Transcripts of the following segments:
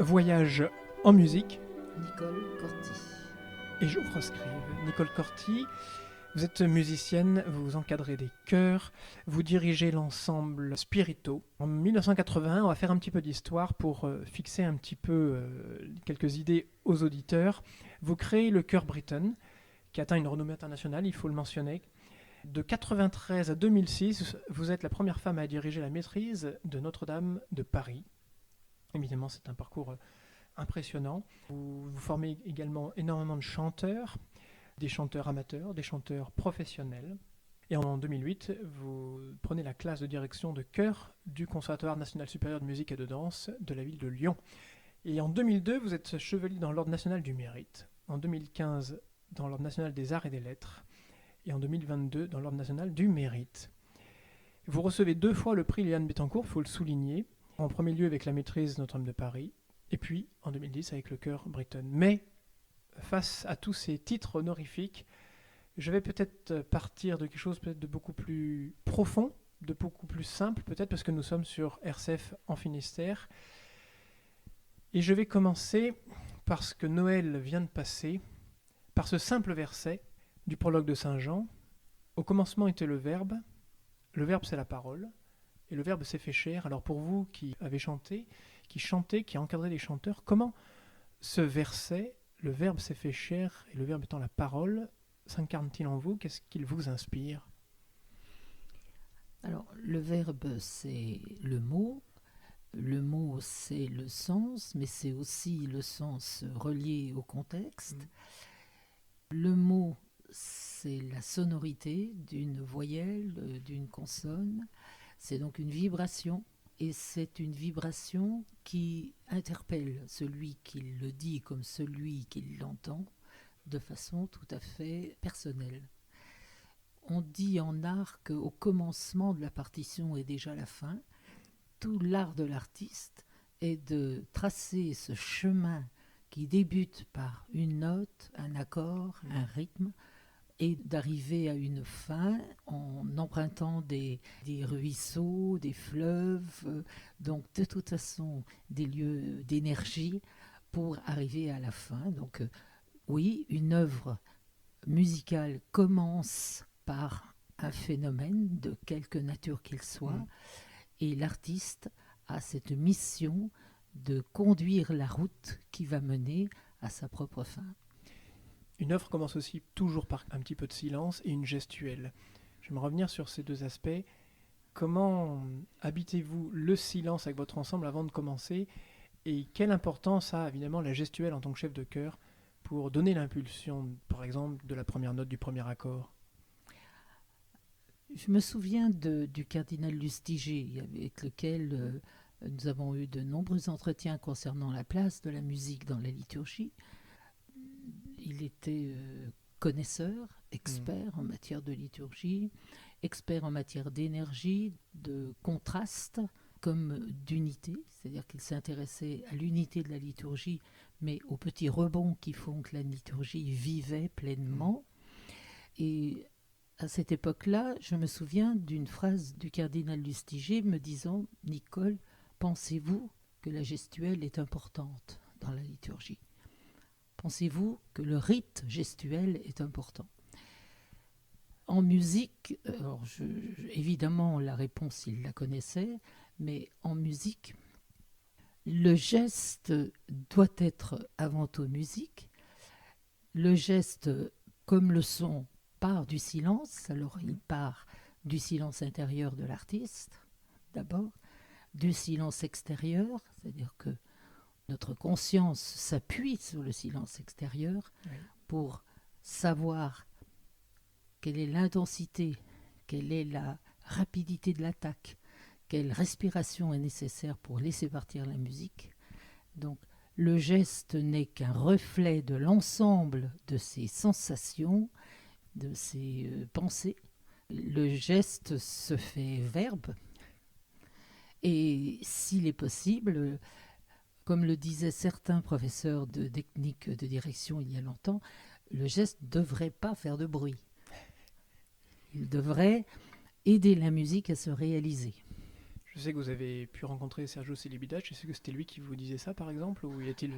Voyage en musique Nicole Corti. et Geoffre Scrive. Nicole Corti, vous êtes musicienne, vous encadrez des chœurs, vous dirigez l'ensemble Spirito. En 1981, on va faire un petit peu d'histoire pour fixer un petit peu quelques idées aux auditeurs. Vous créez le chœur Britain, qui atteint une renommée internationale, il faut le mentionner. De 1993 à 2006, vous êtes la première femme à diriger la maîtrise de Notre-Dame de Paris. Évidemment, c'est un parcours impressionnant. Vous formez également énormément de chanteurs, des chanteurs amateurs, des chanteurs professionnels. Et en 2008, vous prenez la classe de direction de chœur du Conservatoire national supérieur de musique et de danse de la ville de Lyon. Et en 2002, vous êtes chevalier dans l'Ordre national du mérite. En 2015, dans l'Ordre national des arts et des lettres. Et en 2022, dans l'Ordre national du mérite. Vous recevez 2 fois le prix Léane Bettencourt, il faut le souligner. En premier lieu avec la maîtrise Notre-Dame de Paris, et puis en 2010 avec le chœur Britain. Mais face à tous ces titres honorifiques, je vais peut-être partir de quelque chose peut-être de beaucoup plus profond, de beaucoup plus simple, peut-être parce que nous sommes sur RCF en Finistère. Et je vais commencer parce que Noël vient de passer, par ce simple verset du prologue de Saint Jean. Au commencement était le Verbe c'est la parole, et le Verbe s'est fait chair. Alors pour vous qui avez chanté, qui chantez, qui encadrez les chanteurs, comment ce verset, le Verbe s'est fait chair, et le Verbe étant la parole, s'incarne-t-il en vous? Qu'est-ce qu'il vous inspire? Alors, le verbe, c'est le mot, c'est le sens, mais c'est aussi le sens relié au contexte. Le mot, c'est la sonorité d'une voyelle, d'une consonne. C'est donc une vibration, et c'est une vibration qui interpelle celui qui le dit comme celui qui l'entend de façon tout à fait personnelle. On dit en art qu'au commencement de la partition est déjà la fin. Tout l'art de l'artiste est de tracer ce chemin qui débute par une note, un accord, un rythme, et d'arriver à une fin en empruntant des ruisseaux, des fleuves, donc de toute façon des lieux d'énergie pour arriver à la fin. Donc oui, une œuvre musicale commence par un phénomène de quelque nature qu'il soit, et l'artiste a cette mission de conduire la route qui va mener à sa propre fin. Une œuvre commence aussi toujours par un petit peu de silence et une gestuelle. J'aimerais revenir sur ces 2 aspects. Comment habitez-vous le silence avec votre ensemble avant de commencer? Et quelle importance a évidemment la gestuelle en tant que chef de chœur pour donner l'impulsion, par exemple, de la première note du premier accord? Je me souviens du cardinal Lustiger, avec lequel nous avons eu de nombreux entretiens concernant la place de la musique dans la liturgie. Il était connaisseur, expert en matière de liturgie, expert en matière d'énergie, de contraste, comme d'unité, c'est-à-dire qu'il s'intéressait à l'unité de la liturgie, mais aux petits rebonds qui font que la liturgie vivait pleinement. Et à cette époque-là, je me souviens d'une phrase du cardinal Lustiger me disant « Nicole, pensez-vous que la gestuelle est importante dans la liturgie ? Pensez-vous que le rite gestuel est important ?» En musique, alors évidemment la réponse il la connaissait, mais en musique, le geste doit être avant tout musique. Le geste, comme le son, part du silence. Alors il part du silence intérieur de l'artiste, d'abord, du silence extérieur, c'est-à-dire que notre conscience s'appuie sur le silence extérieur pour savoir quelle est l'intensité, quelle est la rapidité de l'attaque, quelle respiration est nécessaire pour laisser partir la musique. Donc le geste n'est qu'un reflet de l'ensemble de ces sensations, de ces pensées. Le geste se fait verbe, et s'il est possible, comme le disaient certains professeurs de technique de direction il y a longtemps, le geste ne devrait pas faire de bruit. Il devrait aider la musique à se réaliser. Je sais que vous avez pu rencontrer Sergiu Celibidache. Est-ce que c'était lui qui vous disait ça, par exemple, ou y a-t-il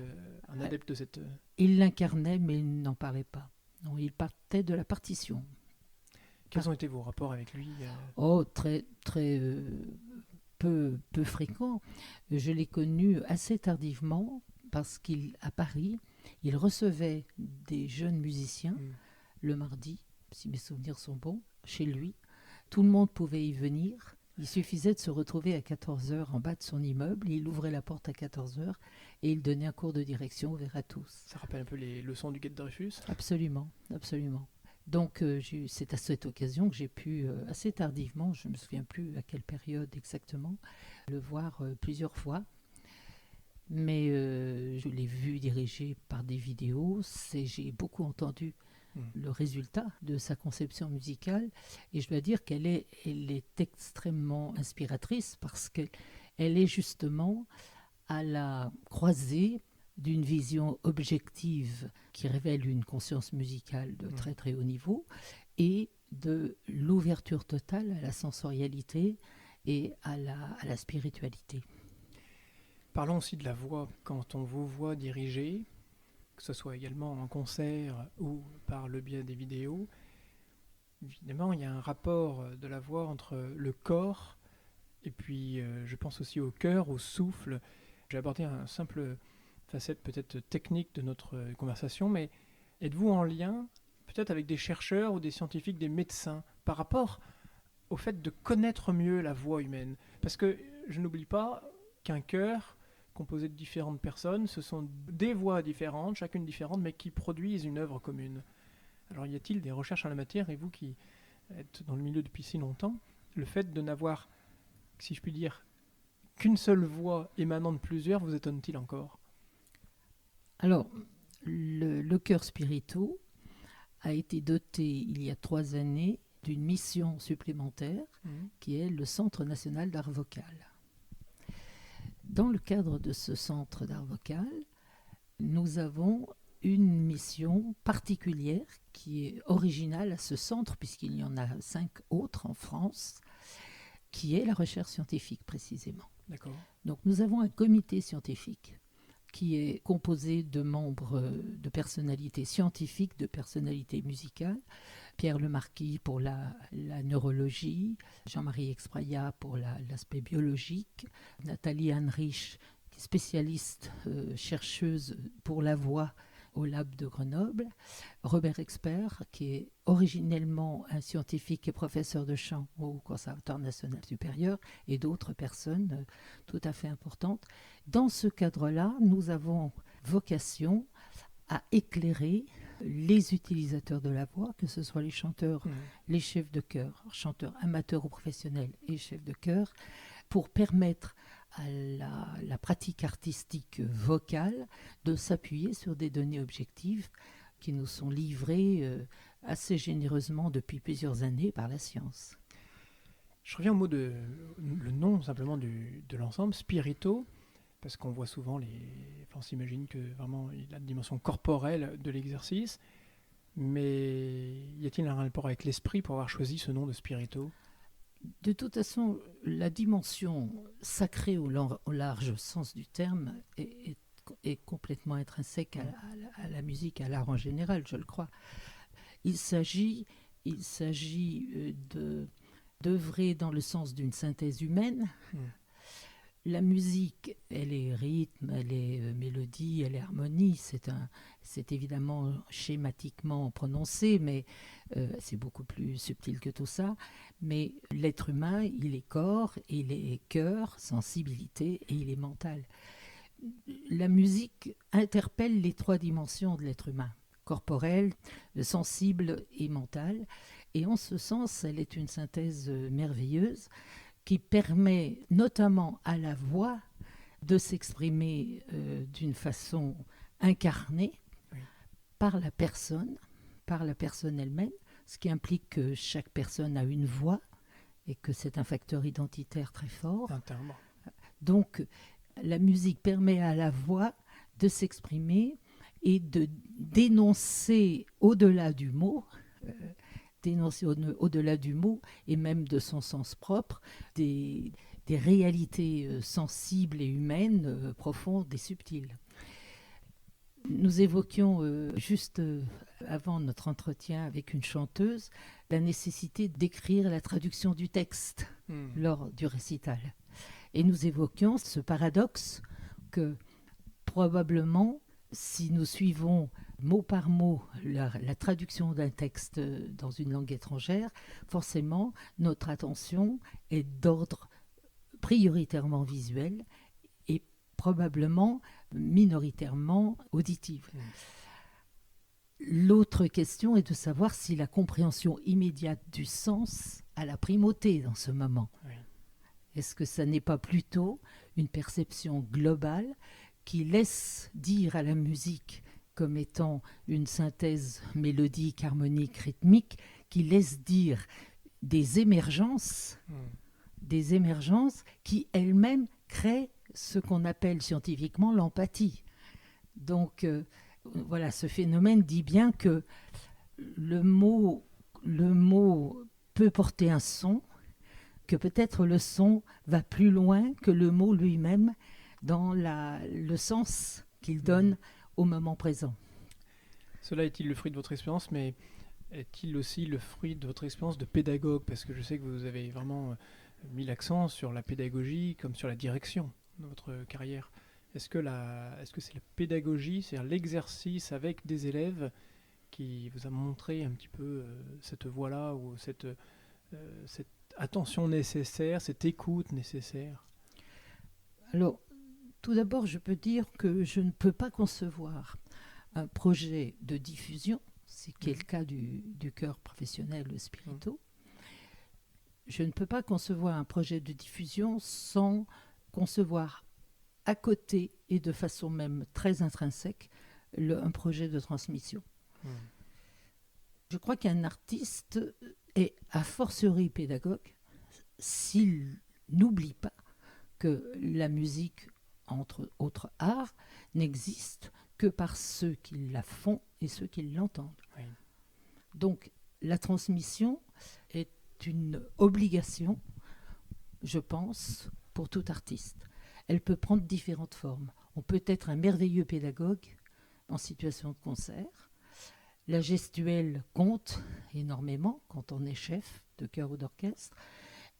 un adepte de cette... Il l'incarnait, mais il n'en parlait pas. Non, il partait de la partition. Quels ont été vos rapports avec lui Oh, très, très peu fréquents. Je l'ai connu assez tardivement parce qu'à Paris, il recevait des jeunes musiciens le mardi, si mes souvenirs sont bons, chez lui. Tout le monde pouvait y venir. Il suffisait de se retrouver à 14h en bas de son immeuble. Il ouvrait la porte à 14h et il donnait un cours de direction ouvert à tous. Ça rappelle un peu les leçons du Quai de Dreyfus? Absolument, absolument. Donc c'est à cette occasion que j'ai pu, assez tardivement, je ne me souviens plus à quelle période exactement, le voir plusieurs fois. Mais je l'ai vu diriger par des vidéos. J'ai beaucoup entendu le résultat de sa conception musicale. Et je dois dire qu'elle est extrêmement inspiratrice parce qu'elle est justement à la croisée d'une vision objective qui révèle une conscience musicale de très très haut niveau et de l'ouverture totale à la sensorialité et à la spiritualité. Parlons aussi de la voix. Quand on vous voit diriger, que ce soit également en concert ou par le biais des vidéos, évidemment, il y a un rapport de la voix entre le corps et puis je pense aussi au cœur, au souffle. J'ai abordé un simple facette peut-être technique de notre conversation, mais êtes-vous en lien peut-être avec des chercheurs ou des scientifiques, des médecins, par rapport au fait de connaître mieux la voix humaine? Parce que je n'oublie pas qu'un cœur composé de différentes personnes, ce sont des voix différentes, chacune différente, mais qui produisent une œuvre commune. Alors y a-t-il des recherches en la matière, et vous qui êtes dans le milieu depuis si longtemps, le fait de n'avoir, si je puis dire, qu'une seule voix émanant de plusieurs, vous étonne-t-il encore? Alors, le chœur Spirito a été doté il y a 3 années d'une mission supplémentaire qui est le Centre national d'art vocal. Dans le cadre de ce centre d'art vocal, nous avons une mission particulière qui est originale à ce centre, puisqu'il y en a 5 autres en France, qui est la recherche scientifique précisément. D'accord. Donc nous avons un comité scientifique qui est composé de membres de personnalités scientifiques, de personnalités musicales. Pierre Lemarquis pour la neurologie, Jean-Marie Expraya pour l'aspect biologique, Nathalie Heinrich, spécialiste chercheuse pour la voix au Lab de Grenoble, Robert Expert, qui est originellement un scientifique et professeur de chant au Conservatoire national supérieur, et d'autres personnes tout à fait importantes. Dans ce cadre-là, nous avons vocation à éclairer les utilisateurs de la voix, que ce soit les chanteurs, les chefs de chœur, chanteurs amateurs ou professionnels et chefs de chœur, pour permettre à la pratique artistique vocale de s'appuyer sur des données objectives qui nous sont livrées assez généreusement depuis plusieurs années par la science. Je reviens au mot le nom simplement de l'ensemble, Spirito, parce qu'on voit souvent on s'imagine que vraiment il a une dimension corporelle de l'exercice, mais y a-t-il un rapport avec l'esprit pour avoir choisi ce nom de Spirito? De toute façon, la dimension sacrée au large sens du terme est complètement intrinsèque à la musique, à l'art en général, je le crois. Il s'agit d'œuvrer dans le sens d'une synthèse humaine. La musique, elle est rythme, elle est mélodie, elle est harmonie. C'est évidemment schématiquement prononcé, mais c'est beaucoup plus subtil que tout ça. Mais l'être humain, il est corps, il est cœur, sensibilité et il est mental. La musique interpelle les 3 dimensions de l'être humain, corporel, sensible et mental. Et en ce sens, elle est une synthèse merveilleuse qui permet notamment à la voix de s'exprimer d'une façon incarnée par la personne elle-même, ce qui implique que chaque personne a une voix et que c'est un facteur identitaire très fort. Un timbre. Donc, la musique permet à la voix de s'exprimer et de dénoncer au-delà du mot, au-delà du mot et même de son sens propre, des des réalités sensibles et humaines, profondes et subtiles. Nous évoquions juste avant notre entretien avec une chanteuse la nécessité d'écrire la traduction du texte lors du récital. Et nous évoquions ce paradoxe que probablement, si nous suivons mot par mot la traduction d'un texte dans une langue étrangère, forcément, notre attention est d'ordre prioritairement visuel et probablement minoritairement auditive. L'autre question est de savoir si la compréhension immédiate du sens a la primauté dans ce moment. Oui. Est-ce que ça n'est pas plutôt une perception globale qui laisse dire à la musique comme étant une synthèse mélodique, harmonique, rythmique, qui laisse dire des émergences qui elles-mêmes créent ce qu'on appelle scientifiquement l'empathie. Donc voilà, ce phénomène dit bien que le mot peut porter un son, que peut-être le son va plus loin que le mot lui-même dans le sens qu'il donne au moment présent. Cela est-il le fruit de votre expérience, mais est-il aussi le fruit de votre expérience de pédagogue? Parce que je sais que vous avez vraiment mis l'accent sur la pédagogie comme sur la direction dans votre carrière. Est-ce que c'est la pédagogie, c'est-à-dire l'exercice avec des élèves qui vous a montré un petit peu cette voie-là ou cette attention nécessaire, cette écoute nécessaire? Alors, tout d'abord, je peux dire que je ne peux pas concevoir un projet de diffusion, ce qui est le cas du chœur professionnel Spirito. Je ne peux pas concevoir un projet de diffusion sans concevoir à côté et de façon même très intrinsèque un projet de transmission. Je crois qu'un artiste est a fortiori pédagogue s'il n'oublie pas que la musique, entre autres arts, n'existe que par ceux qui la font et ceux qui l'entendent. Oui. Donc la transmission est une obligation, je pense, pour tout artiste. Elle peut prendre différentes formes. On peut être un merveilleux pédagogue en situation de concert. La gestuelle compte énormément quand on est chef de chœur ou d'orchestre.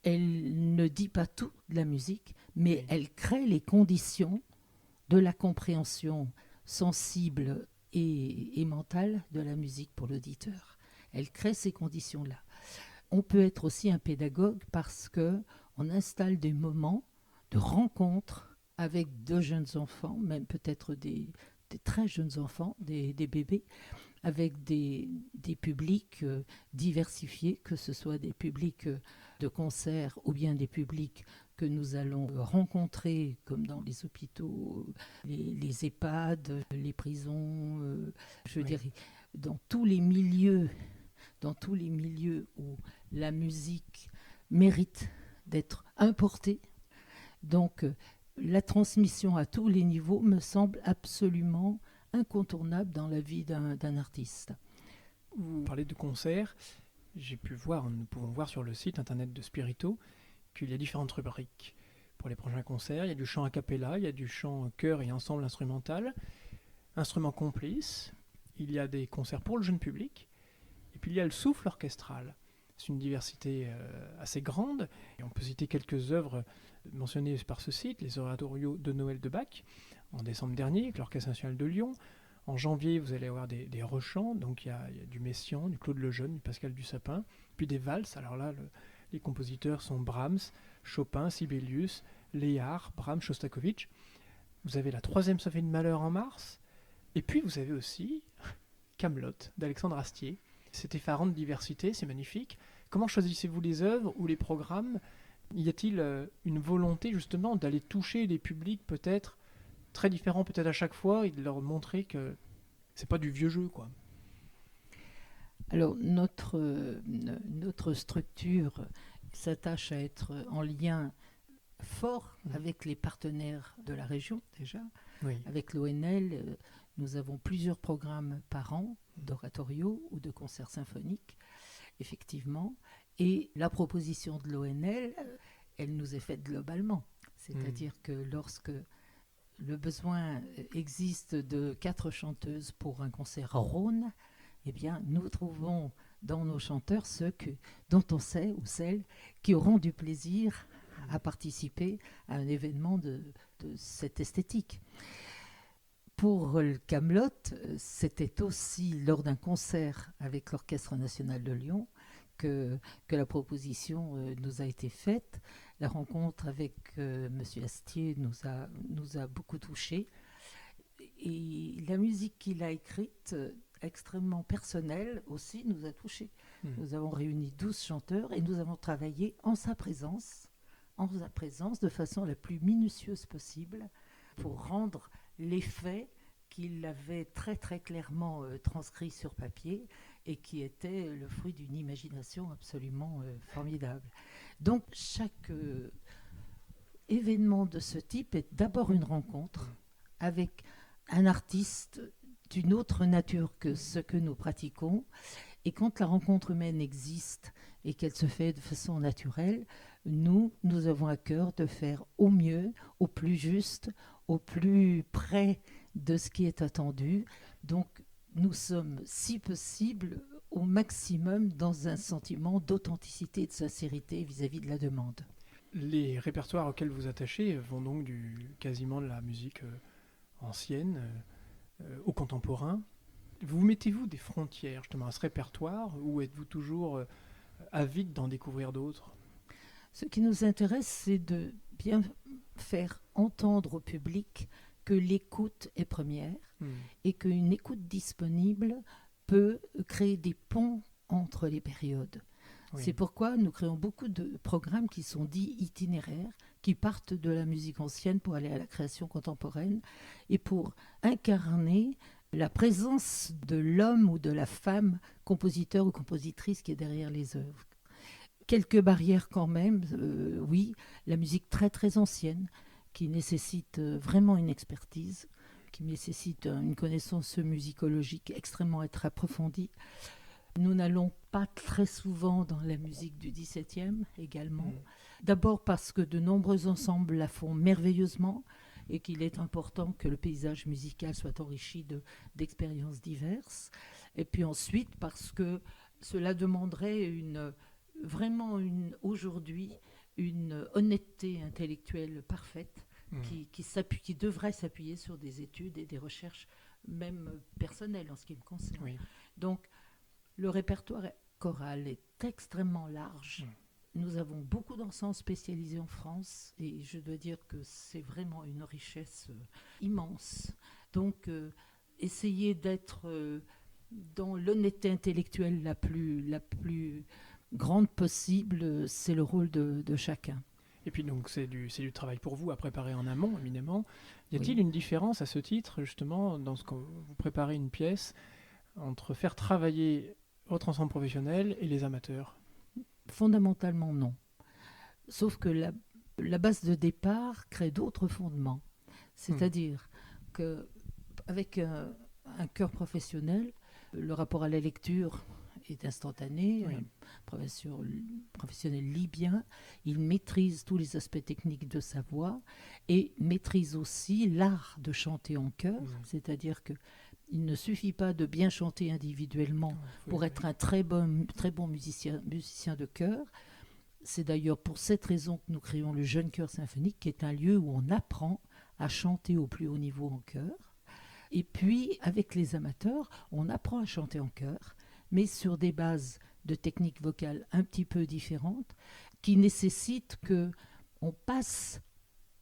Elle ne dit pas tout de la musique, mais oui, elle crée les conditions de la compréhension sensible et mentale de la musique pour l'auditeur. Elle crée ces conditions-là. On peut être aussi un pédagogue parce qu'on installe des moments de rencontre avec de jeunes enfants, même peut-être des très jeunes enfants, des bébés, avec des publics diversifiés, que ce soit des publics de concert ou bien des publics que nous allons rencontrer, comme dans les hôpitaux, les EHPAD, les prisons, je dirais, dans tous les milieux où la musique mérite d'être importée. Donc, la transmission à tous les niveaux me semble absolument incontournable dans la vie d'un artiste. Vous parlez de concerts. Nous pouvons voir sur le site internet de Spirito qu'il y a différentes rubriques pour les prochains concerts. Il y a du chant a cappella, il y a du chant chœur et ensemble instrumental, instruments complices, il y a des concerts pour le jeune public, et puis il y a le souffle orchestral. C'est une diversité assez grande, et on peut citer quelques œuvres mentionnées par ce site, les oratorios de Noël de Bach, en décembre dernier, avec l'Orchestre national de Lyon. En janvier, vous allez avoir des rechants, donc il y a du Messiaen, du Claude Lejeune, du Pascal Dussapin, puis des valses. Alors là, les compositeurs sont Brahms, Chopin, Sibelius, Léard, Brahms, Shostakovich. Vous avez la 3e symphonie de Mahler en mars, et puis vous avez aussi Camelot d'Alexandre Astier. C'est effarant de diversité, c'est magnifique. Comment choisissez-vous les œuvres ou les programmes? Y a-t-il une volonté justement d'aller toucher des publics peut-être très différents peut-être à chaque fois et de leur montrer que c'est pas du vieux jeu, quoi? Alors notre structure s'attache à être en lien fort avec les partenaires de la région déjà. Oui. Avec l'ONL, nous avons plusieurs programmes par an d'oratorio ou de concerts symphoniques, effectivement. Et la proposition de l'ONL elle nous est faite globalement. C'est-à-dire que lorsque le besoin existe de 4 chanteuses pour un concert Rhône, eh bien, nous trouvons dans nos chanteurs dont on sait ou celles qui auront du plaisir à participer à un événement de cette esthétique. Pour le Camelot, c'était aussi lors d'un concert avec l'Orchestre national de Lyon que la proposition nous a été faite. La rencontre avec M. Astier nous a beaucoup touchés. Et la musique qu'il a écrite, extrêmement personnelle aussi, nous a touchés. Nous avons réuni 12 chanteurs et nous avons travaillé en sa présence de façon la plus minutieuse possible pour rendre l'effet qu'il avait très très clairement transcrit sur papier et qui était le fruit d'une imagination absolument formidable. Donc chaque événement de ce type est d'abord une rencontre avec un artiste d'une autre nature que ce que nous pratiquons. Et quand la rencontre humaine existe et qu'elle se fait de façon naturelle, nous avons à cœur de faire au mieux, au plus juste, au plus près de ce qui est attendu. Donc, nous sommes, si possible, au maximum dans un sentiment d'authenticité et de sincérité vis-à-vis de la demande. Les répertoires auxquels vous attachez vont donc quasiment de la musique ancienne au contemporain. Vous mettez-vous des frontières justement à ce répertoire ou êtes-vous toujours avide d'en découvrir d'autres ? Ce qui nous intéresse, c'est de bien faire entendre au public que l'écoute est première et qu'une écoute disponible peut créer des ponts entre les périodes. Oui. C'est pourquoi nous créons beaucoup de programmes qui sont dits itinéraires, qui partent de la musique ancienne pour aller à la création contemporaine et pour incarner la présence de l'homme ou de la femme, compositeur ou compositrice qui est derrière les œuvres. Quelques barrières quand même, oui, la musique très très ancienne, qui nécessite vraiment une expertise, qui nécessite une connaissance musicologique extrêmement approfondie. Nous n'allons pas très souvent dans la musique du XVIIe également. D'abord parce que de nombreux ensembles la font merveilleusement et qu'il est important que le paysage musical soit enrichi d'expériences diverses. Et puis ensuite parce que cela demanderait aujourd'hui une honnêteté intellectuelle parfaite qui devrait s'appuyer sur des études et des recherches même personnelles en ce qui me concerne. Oui. Donc, le répertoire choral est extrêmement large. Nous avons beaucoup d'ensembles spécialisés en France et je dois dire que c'est vraiment une richesse immense. Donc, essayer d'être dans l'honnêteté intellectuelle la plus grande possible, c'est le rôle de chacun. Et puis donc c'est du travail pour vous à préparer en amont, éminemment. Y a-t-il une différence à ce titre, justement, dans ce que vous préparez une pièce, entre faire travailler votre ensemble professionnel et les amateurs ? Fondamentalement, non. Sauf que la base de départ crée d'autres fondements. C'est-à-dire qu'avec un chœur professionnel, le rapport à la lecture est instantané. Oui. Un professionnel lit bien, il maîtrise tous les aspects techniques de sa voix et maîtrise aussi l'art de chanter en chœur, c'est-à-dire que il ne suffit pas de bien chanter individuellement pour être un très bon musicien de chœur. C'est d'ailleurs pour cette raison que nous créons le Jeune Chœur Symphonique, qui est un lieu où on apprend à chanter au plus haut niveau en chœur. Et puis, avec les amateurs, on apprend à chanter en chœur, mais sur des bases de techniques vocales un petit peu différentes, qui nécessitent qu'on passe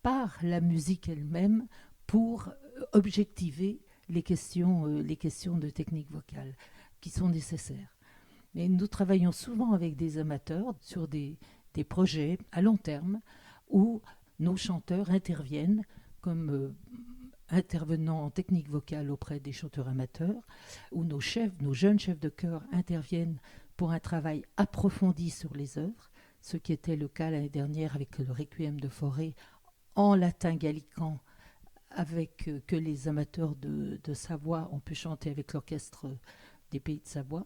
par la musique elle-même pour objectiver les questions de technique vocale qui sont nécessaires. Mais nous travaillons souvent avec des amateurs sur des projets à long terme où nos chanteurs interviennent comme intervenants en technique vocale auprès des chanteurs amateurs, où nos jeunes chefs de chœur interviennent pour un travail approfondi sur les œuvres, ce qui était le cas l'année dernière avec le Requiem de Fauré en latin gallican, avec que les amateurs de Savoie ont pu chanter avec l'orchestre des Pays de Savoie.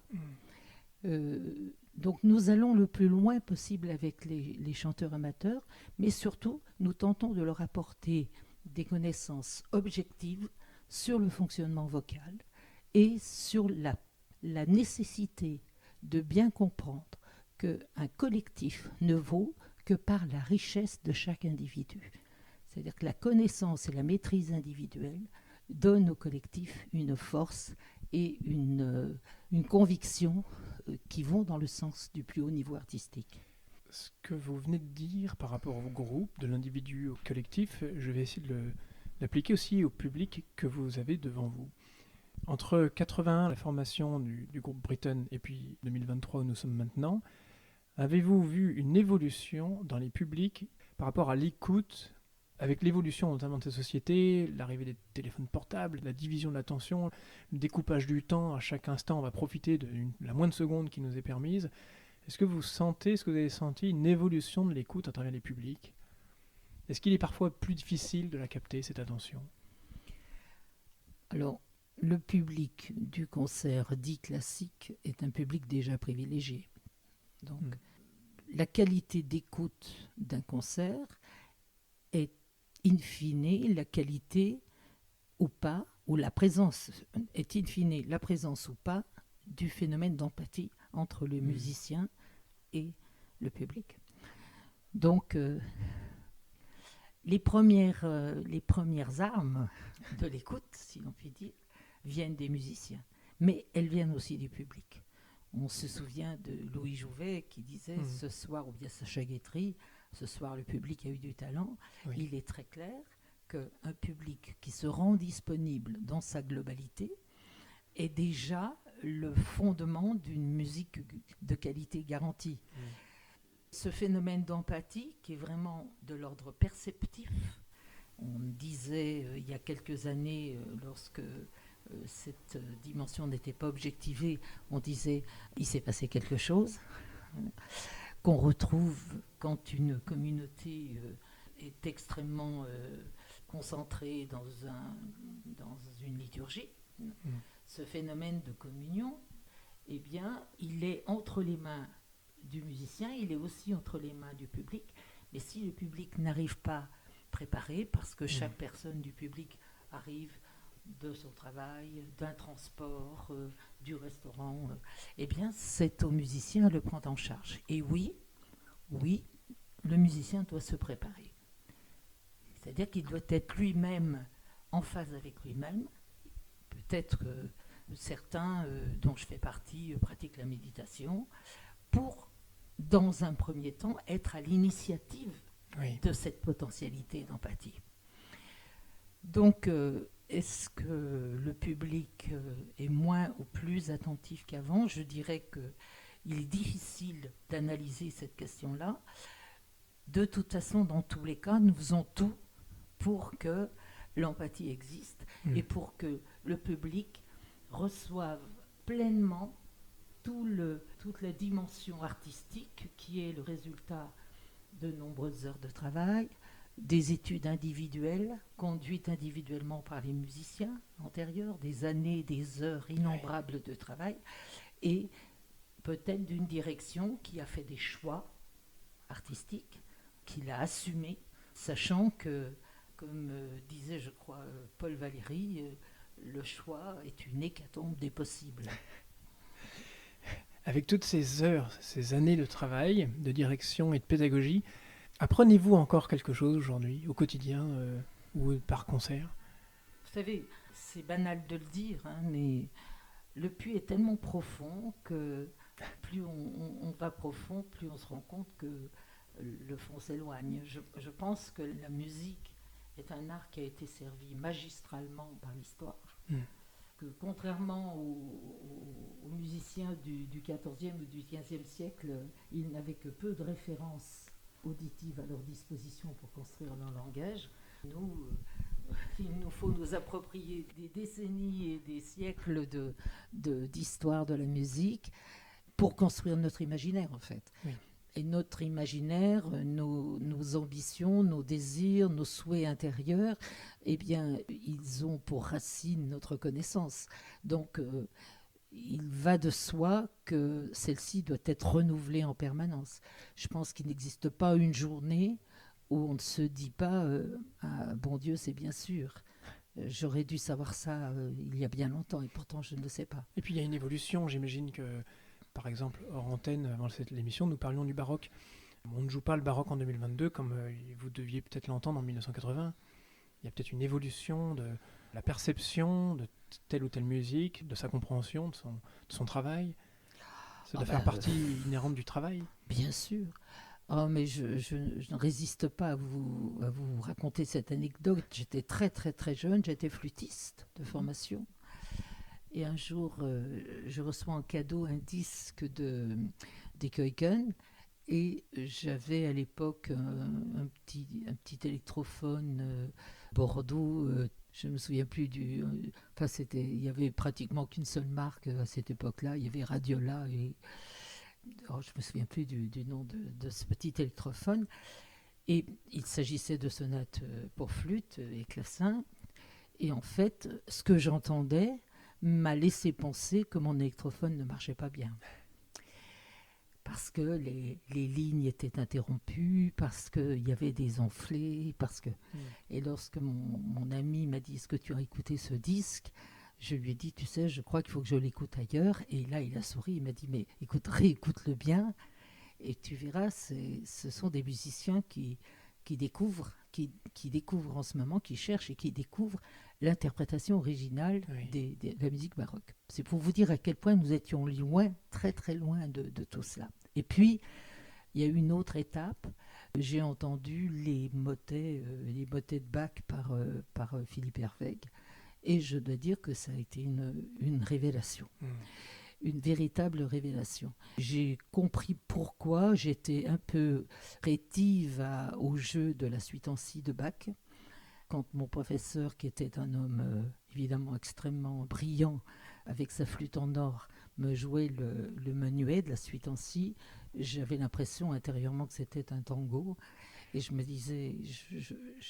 Donc nous allons le plus loin possible avec les chanteurs amateurs, mais surtout nous tentons de leur apporter des connaissances objectives sur le fonctionnement vocal et sur la nécessité de bien comprendre qu'un collectif ne vaut que par la richesse de chaque individu. C'est-à-dire que la connaissance et la maîtrise individuelle donnent au collectif une force et une conviction qui vont dans le sens du plus haut niveau artistique. Ce que vous venez de dire par rapport au groupe, de l'individu au collectif, je vais essayer de l'appliquer aussi au public que vous avez devant vous. Entre 81, la formation du groupe Britain, et puis 2023 où nous sommes maintenant, avez-vous vu une évolution dans les publics par rapport à l'écoute, avec l'évolution notamment de ces sociétés, l'arrivée des téléphones portables, la division de l'attention, le découpage du temps, à chaque instant on va profiter de la moindre seconde qui nous est permise. Est-ce que vous avez senti une évolution de l'écoute à travers les publics? Est-ce qu'il est parfois plus difficile de la capter, cette attention? Alors, le public du concert dit classique est un public déjà privilégié. Donc, la qualité d'écoute d'un concert est in fine la qualité ou pas, ou la présence est in fine la présence ou pas du phénomène d'empathie entre le musicien et le public. Donc, les premières armes de l'écoute, si l'on peut dire, viennent des musiciens, mais elles viennent aussi du public. On se souvient de Louis Jouvet qui disait ce soir, ou bien Sacha Guitry, ce soir le public a eu du talent. Oui. Il est très clair qu'un public qui se rend disponible dans sa globalité est déjà le fondement d'une musique de qualité garantie. Ce phénomène d'empathie qui est vraiment de l'ordre perceptif, on disait il y a quelques années, lorsque cette dimension n'était pas objectivée, on disait il s'est passé quelque chose, qu'on retrouve quand une communauté est extrêmement concentrée dans une liturgie. Ce phénomène de communion, eh bien, il est entre les mains du musicien, il est aussi entre les mains du public. Mais si le public n'arrive pas préparé, parce que chaque personne du public arrive de son travail, d'un transport, du restaurant, eh bien, c'est au musicien de le prendre en charge. Et oui, le musicien doit se préparer. C'est-à-dire qu'il doit être lui-même en phase avec lui-même. Peut-être que certains, dont je fais partie, pratiquent la méditation pour, dans un premier temps, être à l'initiative de cette potentialité d'empathie. Donc, est-ce que le public est moins ou plus attentif qu'avant? Je dirais qu'il est difficile d'analyser cette question-là. De toute façon, dans tous les cas, nous faisons tout pour que l'empathie existe et pour que le public reçoive pleinement toute la dimension artistique qui est le résultat de nombreuses heures de travail, des études individuelles, conduites individuellement par les musiciens antérieurs, des années, des heures innombrables de travail, et peut-être d'une direction qui a fait des choix artistiques, qui l'a assumé, sachant que, comme disait, je crois, Paul Valéry, le choix est une hécatombe des possibles. Avec toutes ces heures, ces années de travail, de direction et de pédagogie, apprenez-vous encore quelque chose aujourd'hui, au quotidien ou par concert? Vous savez, c'est banal de le dire, mais le puits est tellement profond que plus on va profond, plus on se rend compte que le fond s'éloigne. Je pense que la musique est un art qui a été servi magistralement par l'histoire. Que contrairement aux musiciens du XIVe ou du XVe siècle, ils n'avaient que peu de références auditives à leur disposition pour construire leur langage. Nous, il nous faut nous approprier des décennies et des siècles d'histoire de la musique pour construire notre imaginaire, en fait. Oui. Et notre imaginaire, nos ambitions, nos désirs, nos souhaits intérieurs, eh bien, ils ont pour racine notre connaissance. Donc, il va de soi que celle-ci doit être renouvelée en permanence. Je pense qu'il n'existe pas une journée où on ne se dit pas ah, bon Dieu, c'est bien sûr. J'aurais dû savoir ça il y a bien longtemps et pourtant je ne le sais pas. Et puis il y a une évolution, j'imagine que, par exemple, hors antenne, avant l'émission, nous parlions du baroque. On ne joue pas le baroque en 2022 comme vous deviez peut-être l'entendre en 1980. Il y a peut-être une évolution de la perception de telle ou telle musique, de sa compréhension, de son travail. Ça doit faire partie inhérente du travail. Bien sûr. Oh, mais je ne résiste pas à vous raconter cette anecdote. J'étais très très très jeune, j'étais flûtiste de formation. Et un jour, je reçois en cadeau un disque des Keuken. Et j'avais à l'époque un petit électrophone Bordeaux. Je ne me souviens plus enfin, il y avait pratiquement qu'une seule marque à cette époque-là. Il y avait Radiola et je ne me souviens plus du nom de ce petit électrophone. Et il s'agissait de sonates pour flûte et clavecin. Et en fait, ce que j'entendais m'a laissé penser que mon électrophone ne marchait pas bien. Parce que les lignes étaient interrompues, parce qu'il y avait des enflés, Et lorsque mon ami m'a dit « Est-ce que tu as écouté ce disque ?» Je lui ai dit « Tu sais, je crois qu'il faut que je l'écoute ailleurs. » Et là, il a souri, il m'a dit « Mais écoute, réécoute-le bien. Et tu verras, ce sont des musiciens qui découvrent en ce moment, qui cherchent et qui découvrent l'interprétation originale de la musique baroque. » C'est pour vous dire à quel point nous étions loin, très très loin de tout cela. Et puis, il y a une autre étape. J'ai entendu les motets de Bach par Philippe Herwegh. Et je dois dire que ça a été une révélation. Une véritable révélation. J'ai compris pourquoi j'étais un peu rétive au jeu de la suite en si de Bach. Quand mon professeur, qui était un homme évidemment extrêmement brillant, avec sa flûte en or, me jouait le menuet de la suite en si, j'avais l'impression intérieurement que c'était un tango. Et je me disais,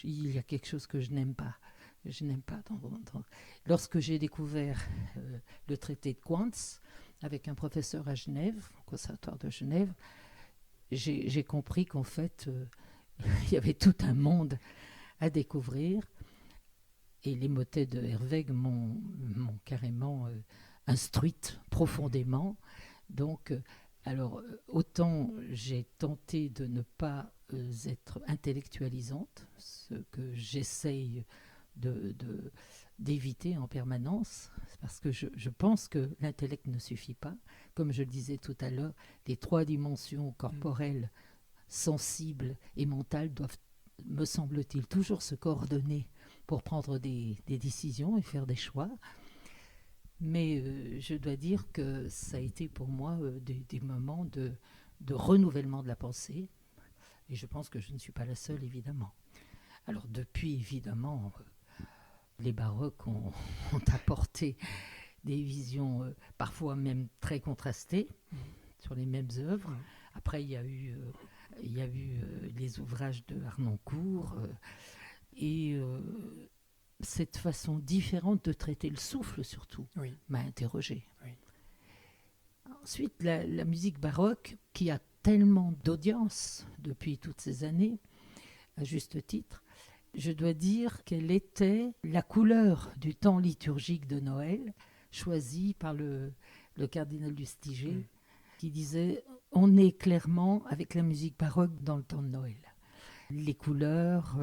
il y a quelque chose que je n'aime pas. Je n'aime pas. Lorsque j'ai découvert le traité de Quantz, avec un professeur à Genève, au conservatoire de Genève, j'ai compris qu'en fait, il y avait tout un monde à découvrir. Et les motets de Herwegh m'ont carrément instruite profondément. Donc, alors, autant j'ai tenté de ne pas être intellectualisante, ce que j'essaye d'éviter en permanence, parce que je pense que l'intellect ne suffit pas. Comme je le disais tout à l'heure, les 3 dimensions corporelles, sensibles et mentales doivent, me semble-t-il, toujours se coordonner pour prendre des décisions et faire des choix. Mais je dois dire que ça a été pour moi des moments de renouvellement de la pensée. Et je pense que je ne suis pas la seule, évidemment. Alors depuis, évidemment, les baroques ont apporté des visions parfois même très contrastées sur les mêmes œuvres. Après, il y a eu les ouvrages de Harnoncourt et cette façon différente de traiter le souffle, surtout, m'a interrogée. Ensuite, la musique baroque, qui a tellement d'audience depuis toutes ces années, à juste titre, je dois dire qu'elle était la couleur du temps liturgique de Noël, choisie par le cardinal Lustiger, qui disait « On est clairement avec la musique baroque dans le temps de Noël ». Les couleurs,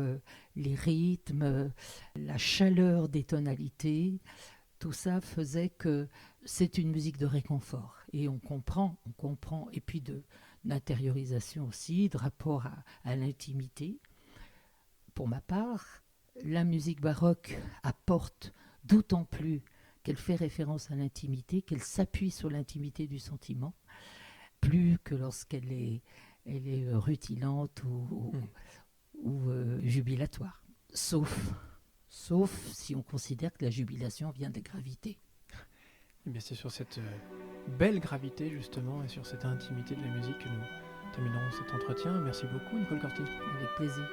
les rythmes, la chaleur des tonalités, tout ça faisait que c'est une musique de réconfort. Et on comprend, et puis d'intériorisation aussi, de rapport à l'intimité. Pour ma part, la musique baroque apporte d'autant plus qu'elle fait référence à l'intimité, qu'elle s'appuie sur l'intimité du sentiment, plus que lorsqu'elle est rutilante ou jubilatoire. Sauf si on considère que la jubilation vient des gravités. Et bien c'est sur cette belle gravité justement et sur cette intimité de la musique que nous terminerons cet entretien. Merci beaucoup Nicole Corti. Avec plaisir.